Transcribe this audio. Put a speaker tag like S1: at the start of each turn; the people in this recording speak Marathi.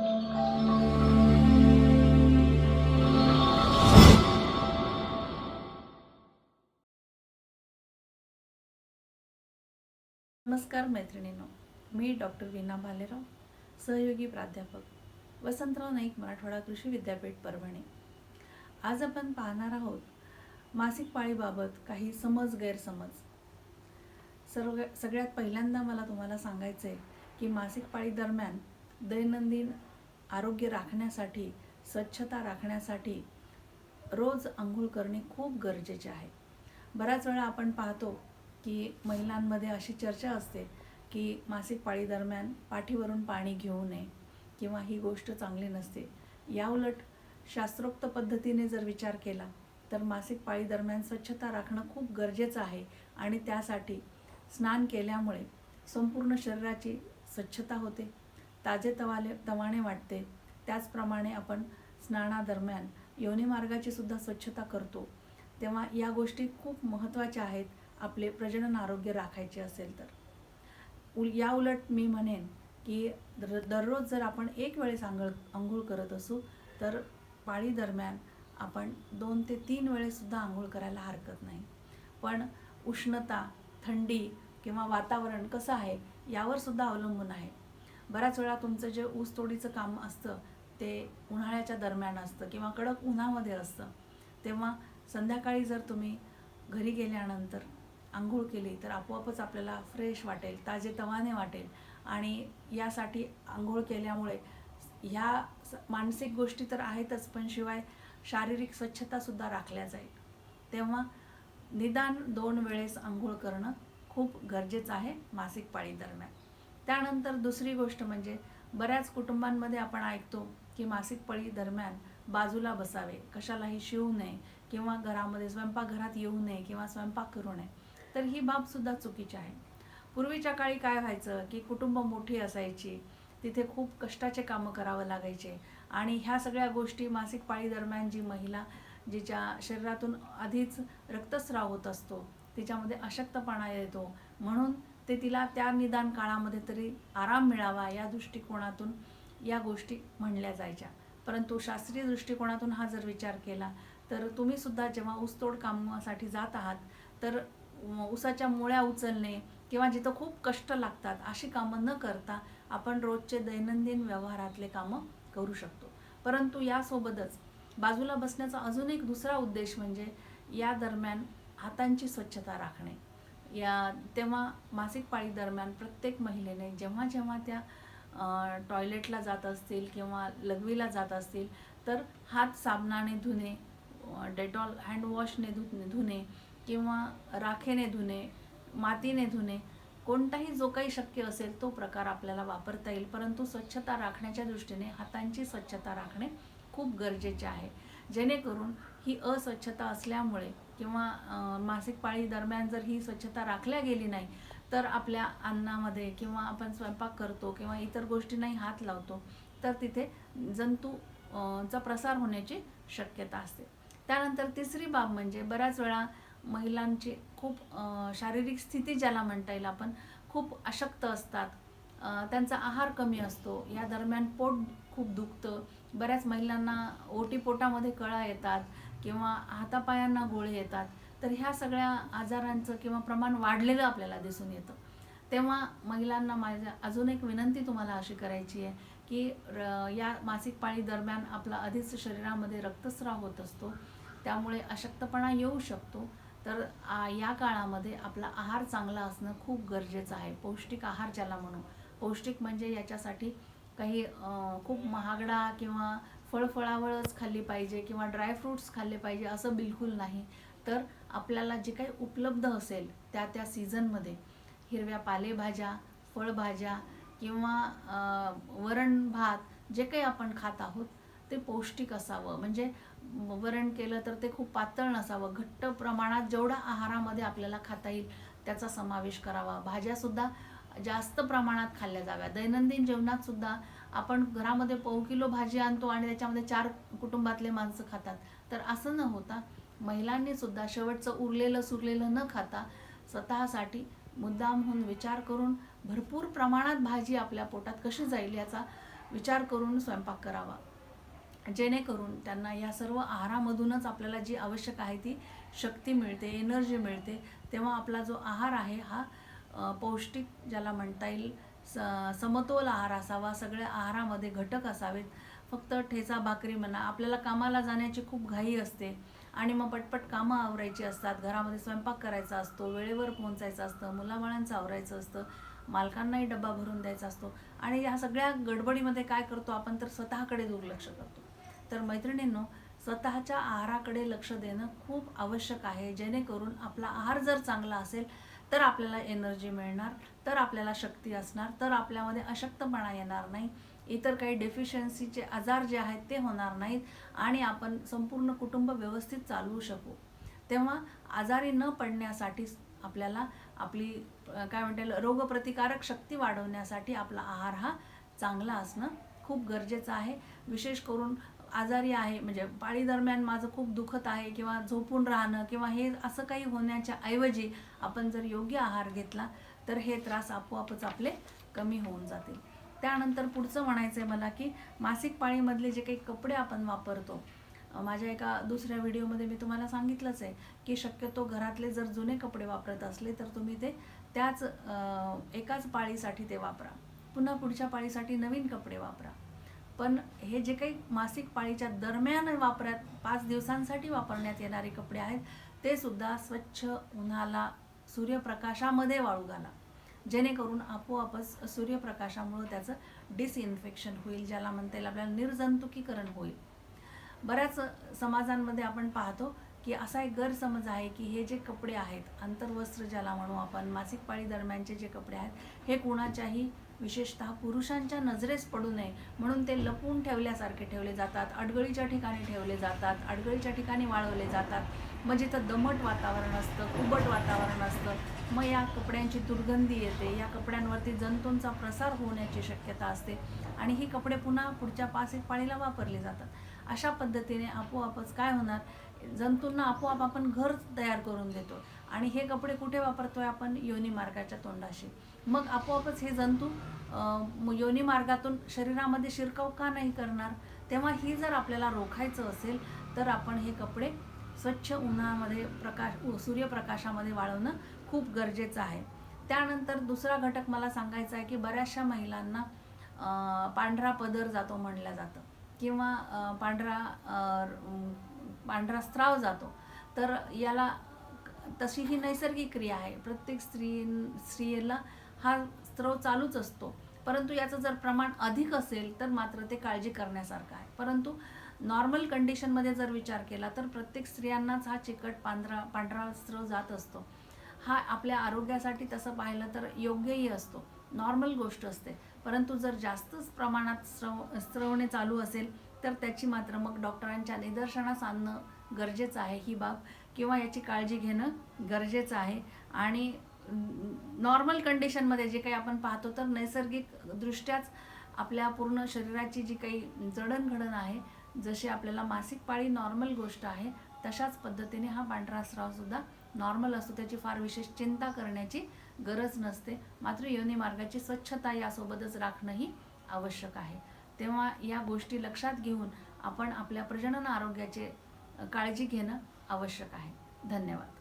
S1: नमस्कार मैत्रिणींनो, मी डॉक्टर वीणा भालेराव, सहयोगी प्राध्यापक, वसंतराव नाईक मराठवाडा कृषी विद्यापीठ परभणी. आज आपण पाहणार आहोत मासिक पाळीबाबत काही समज गैरसमज. सगळ्यात पहिल्यांदा मला तुम्हाला सांगायचं आहे की मासिक पाळी दरम्यान दैनंदिन आरोग्य राखण्यासाठी, स्वच्छता राखण्यासाठी रोज आंघोळ करणे खूप गरजेचे आहे. बऱ्याच वेळा आपण पाहतो की महिलांमध्ये अशी चर्चा असते की मासिक पाळी दरम्यान पाठीवरून पाणी घेऊ नये किंवा ही गोष्ट चांगली नसते. याउलट शास्त्रोक्त पद्धतीने जर विचार केला तर मासिक पाळी दरम्यान स्वच्छता राखणं खूप गरजेचं आहे आणि त्यासाठी स्नान केल्यामुळे संपूर्ण शरीराची स्वच्छता होते, तवाने वाटते. त्याचप्रमाणे आपण स्नानादरम्यान योनिमार्गाची सुद्धा स्वच्छता करतो, तेव्हा या गोष्टी खूप महत्त्वाच्या आहेत आपले प्रजनन आरोग्य राखायचे असेल तर. या उलट मी म्हणेन की दररोज जर आपण एक वेळेस आंघोळ करत असू तर पाळी दरम्यान आपण 2 ते 3 वेळेससुद्धा आंघोळ करायला हरकत नाही. पण उष्णता, थंडी किंवा वातावरण कसं आहे यावर सुद्धा अवलंबून आहे. बऱ्याच वेळा तुमचं जे ऊसतोडीचं काम असतं ते उन्हाळ्याच्या दरम्यान असतं किंवा कडक उन्हामध्ये असतं, तेव्हा संध्याकाळी जर तुम्ही घरी गेल्यानंतर आंघोळ केली तर आपोआपच आपल्याला फ्रेश वाटेल, ताजेतवाने वाटेल आणि यासाठी आंघोळ केल्यामुळे ह्या मानसिक गोष्टी तर आहेतच, पण शिवाय शारीरिक स्वच्छतासुद्धा राखल्या जाईल. तेव्हा निदान 2 वेळेस आंघोळ करणं खूप गरजेचं आहे मासिक पाळी दरम्यान. त्यानंतर दुसरी गोष्ट म्हणजे बऱ्याच कुटुंबांमध्ये आपण ऐकतो की मासिक पाळी दरम्यान बाजूला बसावे, कशालाही शिवू नये किंवा घरामध्ये स्वयंपाकघरात येऊ नये किंवा स्वयंपाक करू नये. तर ही बाबसुद्धा चुकीची आहे. पूर्वीच्या काळी काय व्हायचं की कुटुंब मोठी असायची, तिथे खूप कष्टाचे कामं करावं लागायचे आणि ह्या सगळ्या गोष्टी मासिक पाळी दरम्यान जी महिला जिच्या शरीरातून आधीच रक्तस्राव होत असतो, तिच्यामध्ये अशक्तपणा येतो, म्हणून ते तिला त्या निदान काळामध्ये तरी आराम मिळावा या दृष्टिकोनातून या गोष्टी म्हणल्या जायच्या. परंतु शास्त्रीय दृष्टिकोनातून हा जर विचार केला तर तुम्हीसुद्धा जेव्हा ऊसतोड कामासाठी जात आहात तर ऊसाच्या मुळ्या उचलणे किंवा जिथं खूप कष्ट लागतात अशी कामं न करता आपण रोजचे दैनंदिन व्यवहारातले कामं करू शकतो. परंतु यासोबतच बाजूला बसण्याचा अजून एक दुसरा उद्देश म्हणजे या दरम्यान हातांची स्वच्छता राखणे. तेव्हा मासिक पाळी दरम्यान प्रत्येक महिलेने जेव्हा जेव्हा त्या टॉयलेटला जात असतील किंवा लघवीला जात असतील तर हात साबणाने धुणे, डेटॉल हँडवॉशने धुणे किंवा राखेने धुणे, मातीने धुणे, कोणताही जो काही शक्य असेल तो प्रकार आपल्याला वापरता येईल. परंतु स्वच्छता राखण्याच्या दृष्टीने हातांची स्वच्छता राखणे खूप गरजेचे आहे, जेणेकरून ही अस्वच्छता असल्यामुळे किंवा मासिक पाळी दरम्यान जर ही स्वच्छता राखल्या गेली नाही तर आपल्या अन्नामध्ये किंवा आपण स्वयंपाक करतो किंवा इतर गोष्टींनाही हात लावतो तर तिथे जंतूचा प्रसार होण्याची शक्यता असते. त्यानंतर तिसरी बाब म्हणजे बऱ्याच वेळा महिलांची खूप शारीरिक स्थिती ज्याला म्हणता येईल आपण, खूप अशक्त असतात, त्यांचा आहार कमी असतो, या दरम्यान पोट खूप दुखतं. बऱ्याच महिलांना ओटीपोटामध्ये कळा येतात किंवा हातापायांना गोळे येतात. तर ह्या सगळ्या आजारांचं किंवा प्रमाण वाढलेलं आपल्याला दिसून येतं. तेव्हा महिलांना माझ्या अजून एक विनंती तुम्हाला अशी करायची आहे की या मासिक पाळी दरम्यान आपला आधीच शरीरामध्ये रक्तस्राव होत असतो, त्यामुळे अशक्तपणा येऊ शकतो. तर या काळामध्ये आपला आहार चांगला असणं खूप गरजेचं आहे. पौष्टिक आहार ज्याला म्हणू, पौष्टिक म्हणजे याच्यासाठी काही खूप महागडा किंवा फळफळावळच खाल्ली पाहिजे किंवा ड्रायफ्रूट्स खाल्ले पाहिजे असं बिलकुल नाही. तर आपल्याला जे काही उपलब्ध असेल त्या सीझनमध्ये हिरव्या पालेभाज्या, फळभाज्या किंवा वरण भात जे काही आपण खात आहोत ते पौष्टिक असावं. म्हणजे वरण केलं तर ते खूप पातळ नसावं, घट्ट प्रमाणात जेवढा आहारामध्ये आपल्याला खाता येईल त्याचा समावेश करावा. भाज्यासुद्धा जास्त प्रमाणात खाल्ल्या जाव्या. दैनंदिन जेवणात सुद्धा आपण घरामध्ये पाव किलो भाजी आणतो आणि त्याच्यामध्ये 4 कुटुंबातले माणसं खातात. तर असं न होता महिलांनी सुद्धा शेवटचं उरलेलं सुरलेलं न खाता स्वतःसाठी मुद्दामहून विचार करून भरपूर प्रमाणात भाजी आपल्या पोटात कशी जाईल याचा विचार करून स्वयंपाक करावा, जेणेकरून त्यांना या सर्व आहारामधूनच आपल्याला जी आवश्यक आहे ती शक्ती मिळते, एनर्जी मिळते. तेव्हा आपला जो आहार आहे हा पौष्टिक ज्याला म्हणता येईल, समतोल आहार असावा. सगळ्या आहारामध्ये घटक असावेत. फक्त ठेचा भाकरी म्हणा, आपल्याला कामाला जाण्याची खूप घाई असते आणि मग पटपट कामं आवरायची असतात, घरामध्ये स्वयंपाक करायचा असतो, वेळेवर पोहोचायचं असतं, मुलाबाळांचं आवरायचं असतं, मालकांनाही डबा भरून द्यायचा असतो आणि या सगळ्या गडबडीमध्ये काय करतो आपण, तर स्वतःकडे दुर्लक्ष करतो. तर मैत्रिणींनो, स्वतःच्या आहाराकडे लक्ष देणं खूप आवश्यक आहे, जेणेकरून आपला आहार जर चांगला असेल तर आपल्याला एनर्जी मिळणार, तर आपल्याला शक्ती असणार, तर आपल्यामध्ये अशक्तपणा येणार नाही, इतर काही डेफिशियन्सीचे आजार जे आहेत ते होणार नाहीत आणि आपण संपूर्ण कुटुंब व्यवस्थित चालवू शकू. तेव्हा आजारी न पडण्यासाठी आपल्याला आपली काय म्हणता येईल, रोगप्रतिकारक शक्ती वाढवण्यासाठी आपला आहार हा चांगला असणं खूप गरजेचं आहे. विशेष करून आजारी आहे म्हणजे पाळी दरम्यान माझं खूप दुखत आहे किंवा झोपून राहणं किंवा हे असं काही होण्याच्या ऐवजी आपण जर योग्य आहार घेतला तर हे त्रास आपोआपच आपले कमी होऊन जातील. त्यानंतर पुढचं म्हणायचं आहे मला की मासिक पाळीमधले जे काही कपडे आपण वापरतो, माझ्या एका दुसऱ्या व्हिडिओमध्ये मी तुम्हाला सांगितलंच आहे की शक्यतो घरातले जर जुने कपडे वापरत असले तर तुम्ही ते त्याच एकाच पाळीसाठी ते वापरा, पुन्हा पुढच्या पाळीसाठी नवीन कपडे वापरा. पण हे जे काही मासिक पाळीच्या दरम्यान 5 दिवसांसाठी वापरण्यात येणारे कपडे आहेत ते सुद्धा स्वच्छ उन्हाला सूर्यप्रकाशामध्ये वाळू घाला, जेणेकरून आपोआपच सूर्यप्रकाशामुळे त्याचं डिसइन्फेक्शन होईल, ज्याला म्हणता येईल आपल्याला निर्जंतुकीकरण होईल. बऱ्याच समाजांमध्ये आपण पाहतो की असा एक गैरसमज आहे की हे जे कपडे आहेत, अंतर्वस्त्र ज्याला म्हणू आपण, मासिक पाळी दरम्यानचे जे कपडे आहेत हे कुणाच्याही विशेषतः पुरुषांच्या नजरेस पडू नये म्हणून ते लपवून ठेवल्यासारखे ठेवले जातात, अडगळीच्या ठिकाणी ठेवले जातात, अडगळीच्या ठिकाणी वाळवले जातात. मग जिथं दमट वातावरण असतं, कुबट वातावरण असतं, मग या कपड्यांची दुर्गंधी येते, या कपड्यांवरती जंतूंचा प्रसार होण्याची शक्यता असते आणि ही कपडे पुन्हा पुढच्या मासिक पाळीला वापरले जातात. अशा पद्धतीने आपोआपच काय होणार, जंतूंना आपोआप आपण घर तयार करून देतो आणि हे कपडे कुठे वापरतोय आपण, योनी मार्गाच्या तोंडाशी. मग आपोआपच हे जंतू योनी मार्गातून शरीरामध्ये शिरकाव का नाही करणार. तेव्हा ही जर आपल्याला रोखायचं असेल तर आपण हे कपडे स्वच्छ उन्हामध्ये सूर्यप्रकाशामध्ये वाळवणं खूप गरजेचं आहे. त्यानंतर दुसरा घटक मला सांगायचा आहे की बऱ्याचशा महिलांना पांढरा पदर जातो म्हणलं जातं किंवा पांढरा स्त्राव जातो. तर याला तशी ही नैसर्गिक क्रिया आहे, प्रत्येक स्त्रीला हा स्त्राव चालूच असतो, परंतु याचं जर प्रमाण अधिक असेल तर मात्र ते काळजी करण्यासारखं आहे. परंतु नॉर्मल कंडिशनमध्ये जर विचार केला तर प्रत्येक स्त्रियांनाच हा चिकट पांढरा स्त्राव जात असतो. हा आपल्या आरोग्यासाठी तसं पाहिलं तर योग्यही असतो, नॉर्मल गोष्ट असते. परंतु जर जास्तच प्रमाणात स्त्रवणे चालू असेल तर त्याची मात्र मग डॉक्टरांच्या निदर्शनास आणणं गरजेचं आहे ही बाब, किंवा याची काळजी घेणं गरजेचं आहे. आणि नॉर्मल कंडिशनमध्ये जे काही आपण पाहतो तर नैसर्गिक दृष्ट्याच आपल्या पूर्ण शरीराची जी काही जडणघडण आहे, जशी आपल्याला मासिक पाळी नॉर्मल गोष्ट आहे तशाच पद्धतीने हा पांढरा स्त्रावसुद्धा नॉर्मल असतो, त्याची फार विशेष चिंता करण्याची गरज नसते. मात्र योनी मार्गाची स्वच्छता यासोबतच राखणंही आवश्यक आहे. तेव्हा या गोष्टी लक्षात घेऊन आपण आपल्या प्रजनन आरोग्याची काळजी घेणं आवश्यक आहे. धन्यवाद.